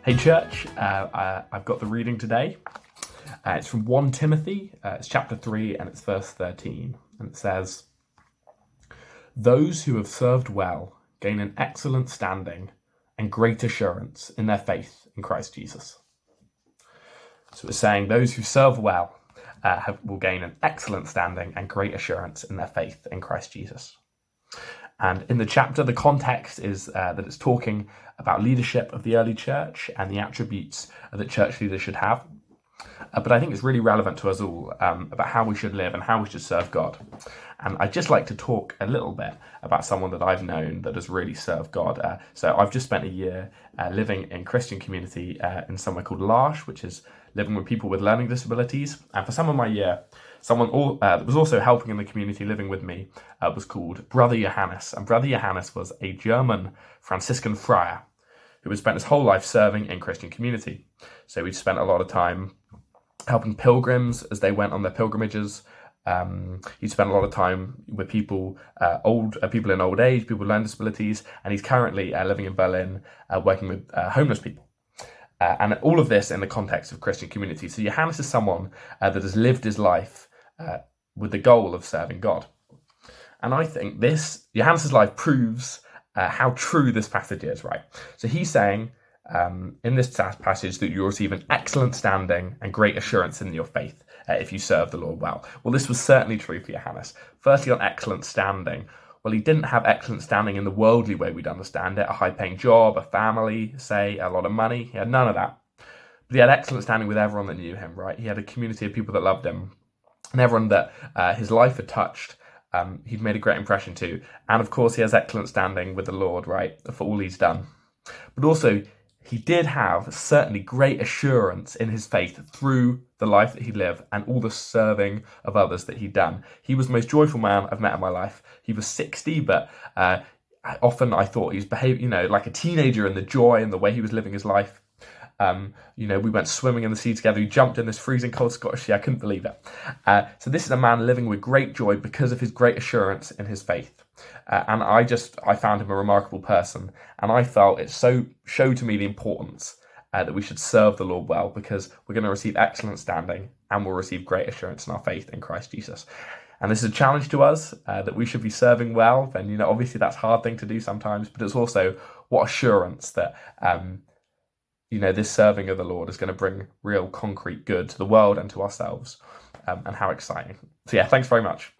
Hey church, I've got the reading today. It's from 1 Timothy, it's chapter 3 and it's verse 13. And it says, "Those who have served well gain an excellent standing and great assurance in their faith in Christ Jesus." So it's saying those who serve well will gain an excellent standing and great assurance in their faith in Christ Jesus. And in the chapter, the context is that it's talking about leadership of the early church and the attributes that church leaders should have. But I think it's really relevant to us all about how we should live and how we should serve God. And I'd just like to talk a little bit about someone that I've known that has really served God. So I've just spent a year living in Christian community in somewhere called L'Arche, which is living with people with learning disabilities. And for some of my year, someone that was also helping in the community living with me was called Brother Johannes. And Brother Johannes was a German Franciscan friar who had spent his whole life serving in Christian community. So he'd spent a lot of time helping pilgrims as they went on their pilgrimages. He spent a lot of time with people, people in old age, people with learning disabilities, and he's currently living in Berlin, working with homeless people. And all of this in the context of Christian community. So Johannes is someone that has lived his life with the goal of serving God. And I think Johannes' life proves how true this passage is, right? So he's saying in this passage that you'll receive an excellent standing and great assurance in your faith if you serve the Lord well. Well, this was certainly true for Johannes. Firstly, on excellent standing. Well, he didn't have excellent standing in the worldly way we'd understand it, a high-paying job, a family, say, a lot of money. He had none of that. But he had excellent standing with everyone that knew him, right? He had a community of people that loved him, and everyone that his life had touched, he'd made a great impression to. And of course, he has excellent standing with the Lord, right, for all he's done. But also, he did have certainly great assurance in his faith through the life that he lived and all the serving of others that he'd done. He was the most joyful man I've met in my life. He was 60, but often I thought he was behaving, like a teenager in the joy and the way he was living his life. We went swimming in the sea together. He jumped in this freezing cold Scottish sea. I couldn't believe it. So this is a man living with great joy because of his great assurance in his faith. And I found him a remarkable person. And I felt it showed to me the importance that we should serve the Lord well, because we're going to receive excellent standing and we'll receive great assurance in our faith in Christ Jesus. And this is a challenge to us that we should be serving well. And, obviously that's a hard thing to do sometimes, but it's also what assurance that this serving of the Lord is going to bring real concrete good to the world and to ourselves, and how exciting. So yeah, thanks very much.